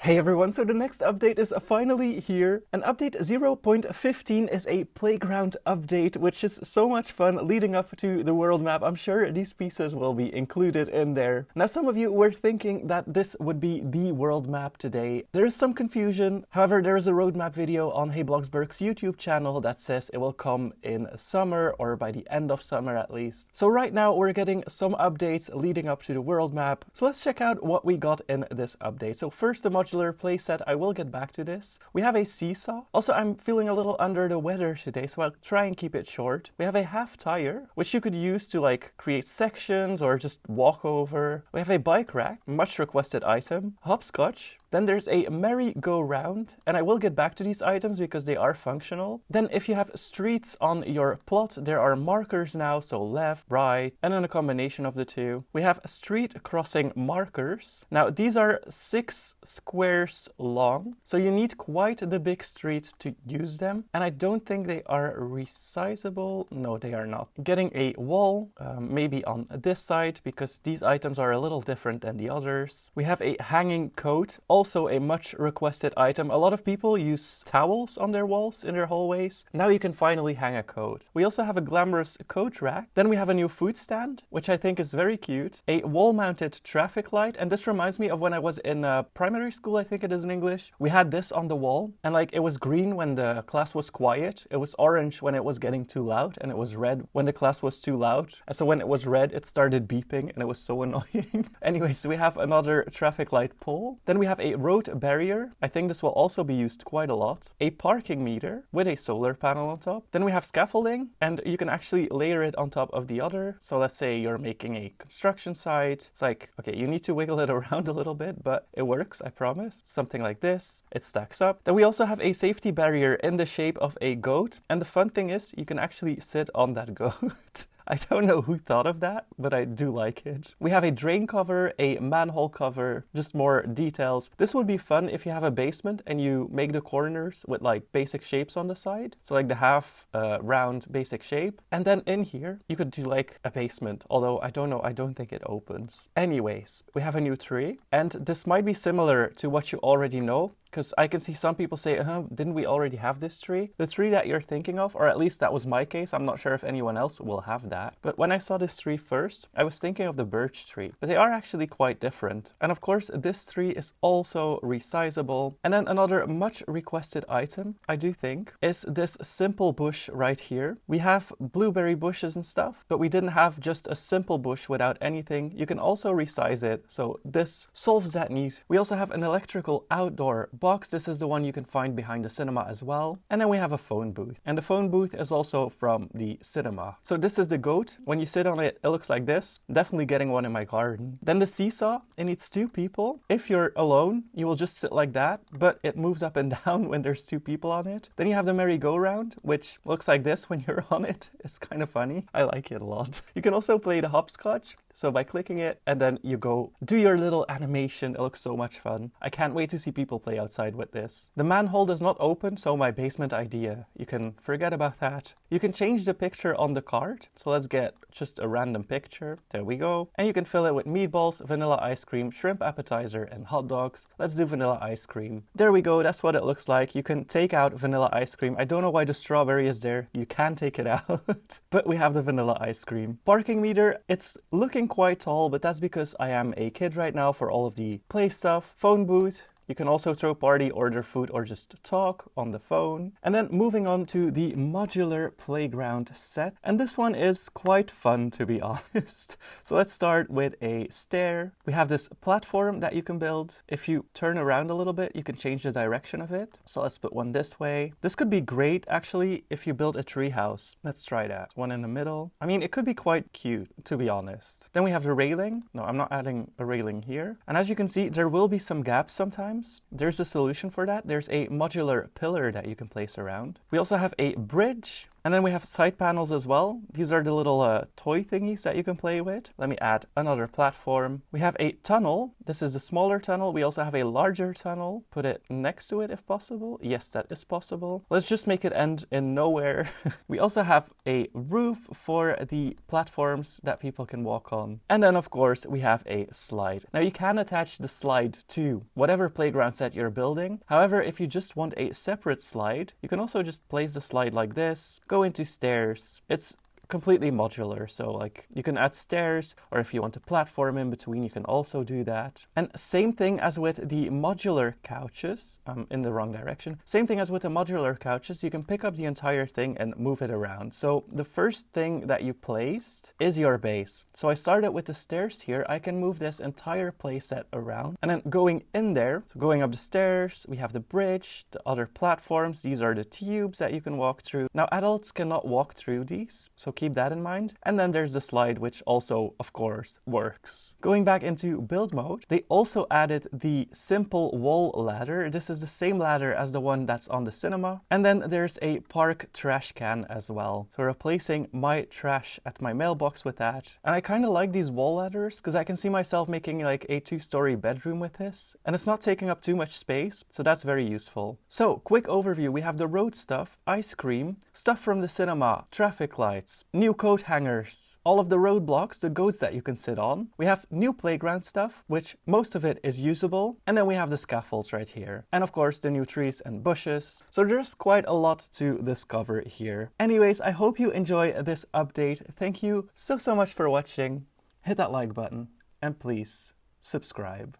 Hey everyone, so the next update is finally here, and update 0.15 is a playground update, which is so much fun leading up to the world map. I'm sure these pieces will be included in there. Now some of you were thinking that this would be the world map today. There is some confusion, however there is a roadmap video on Hey Bloxburg's YouTube channel that says it will come in summer or by the end of summer at least. So right now we're getting some updates leading up to the world map, so let's check out what we got in this update. So first the modular playset, I will get back to this. We have a seesaw. Also, I'm feeling a little under the weather today, so I'll try and keep it short. We have a half tire, which you could use to like create sections or just walk over. We have a bike rack, much requested item. Hopscotch. Then there's a merry-go-round, and I will get back to these items because they are functional. Then if you have streets on your plot, there are markers now, so left, right, and then a combination of the two. We have street crossing markers. Now these are 6 squares long, so you need quite the big street to use them, and I don't think they are resizable. No, they are not. Getting a wall, maybe on this side, because these items are a little different than the others. We have a hanging coat, also a much requested item. A lot of people use towels on their walls in their hallways. Now you can finally hang a coat. We also have a glamorous coat rack. Then we have a new food stand, which I think is very cute. A wall-mounted traffic light, and this reminds me of when I was in primary school, I think it is in English. We had this on the wall, and like it was green when the class was quiet, it was orange when it was getting too loud, and it was red when the class was too loud. And so when it was red, it started beeping, and it was so annoying. Anyways, we have another traffic light pole. Then we have a road barrier. I think this will also be used quite a lot. A parking meter with a solar panel on top. Then we have scaffolding, and you can actually layer it on top of the other. So let's say you're making a construction site. It's like, okay, you need to wiggle it around a little bit, but it works, I promise. Something like this. It stacks up. Then we also have a safety barrier in the shape of a goat. And the fun thing is you can actually sit on that goat. I don't know who thought of that, but I do like it. We have a drain cover, a manhole cover, just more details. This would be fun if you have a basement and you make the corners with like basic shapes on the side. So like the half round basic shape. And then in here, you could do like a basement. Although I don't know, I don't think it opens. Anyways, we have a new tree. And this might be similar to what you already know, because I can see some people say, didn't we already have this tree? The tree that you're thinking of, or at least that was my case. I'm not sure if anyone else will have that. But when I saw this tree first, I was thinking of the birch tree, but they are actually quite different. And of course, this tree is also resizable. And then another much requested item, I do think, is this simple bush right here. We have blueberry bushes and stuff, but we didn't have just a simple bush without anything. You can also resize it, so this solves that need. We also have an electrical outdoor box. This is the one you can find behind the cinema as well. And then we have a phone booth. And the phone booth is also from the cinema. So this is the goat. When you sit on it, it looks like this. Definitely getting one in my garden. Then the seesaw, it needs 2 people. If you're alone, you will just sit like that, but it moves up and down when there's 2 people on it. Then you have the merry-go-round, which looks like this when you're on it. It's kind of funny. I like it a lot. You can also play the hopscotch. So by clicking it, and then you go do your little animation. It looks so much fun. I can't wait to see people play outside with this. The manhole does not open, so my basement idea, you can forget about that. You can change the picture on the card. So let's get just a random picture. There we go. And you can fill it with meatballs, vanilla ice cream, shrimp appetizer, and hot dogs. Let's do vanilla ice cream. There we go. That's what it looks like. You can take out vanilla ice cream. I don't know why the strawberry is there. You can take it out. But we have the vanilla ice cream. Parking meter, it's looking quite tall, but that's because I am a kid right now for all of the play stuff. Phone booth. You can also throw party, order food, or just talk on the phone. And then moving on to the modular playground set. And this one is quite fun, to be honest. So let's start with a stair. We have this platform that you can build. If you turn around a little bit, you can change the direction of it. So let's put one this way. This could be great, actually, if you build a tree house. Let's try that. One in the middle. I mean, it could be quite cute, to be honest. Then we have the railing. No, I'm not adding a railing here. And as you can see, there will be some gaps sometimes. There's a solution for that. There's a modular pillar that you can place around. We also have a bridge. And then we have side panels as well. These are the little toy thingies that you can play with. Let me add another platform. We have a tunnel. This is the smaller tunnel. We also have a larger tunnel. Put it next to it if possible. Yes, that is possible. Let's just make it end in nowhere. We also have a roof for the platforms that people can walk on. And then of course we have a slide. Now you can attach the slide to whatever place playground set you're building. However, if you just want a separate slide, you can also just place the slide like this, go into stairs. It's completely modular, so like you can add stairs, or if you want a platform in between, you can also do that. And same thing as with the modular couches, in the wrong direction. Same thing as with the modular couches, you can pick up the entire thing and move it around. So the first thing that you placed is your base. So I started with the stairs here. I can move this entire playset around, and then going in there, so going up the stairs, we have the bridge, the other platforms. These are the tubes that you can walk through. Now adults cannot walk through these, so keep that in mind. And then there's the slide, which also, of course, works. Going back into build mode, they also added the simple wall ladder. This is the same ladder as the one that's on the cinema. And then there's a park trash can as well. So replacing my trash at my mailbox with that. And I kind of like these wall ladders because I can see myself making like a 2-story bedroom with this. And it's not taking up too much space, so that's very useful. So quick overview, we have the road stuff, ice cream, stuff from the cinema, traffic lights, new coat hangers, all of the roadblocks, the goats that you can sit on. We have new playground stuff, which most of it is usable. And then we have the scaffolds right here. And of course, the new trees and bushes. So there's quite a lot to discover here. Anyways, I hope you enjoy this update. Thank you so much for watching. Hit that like button and please subscribe.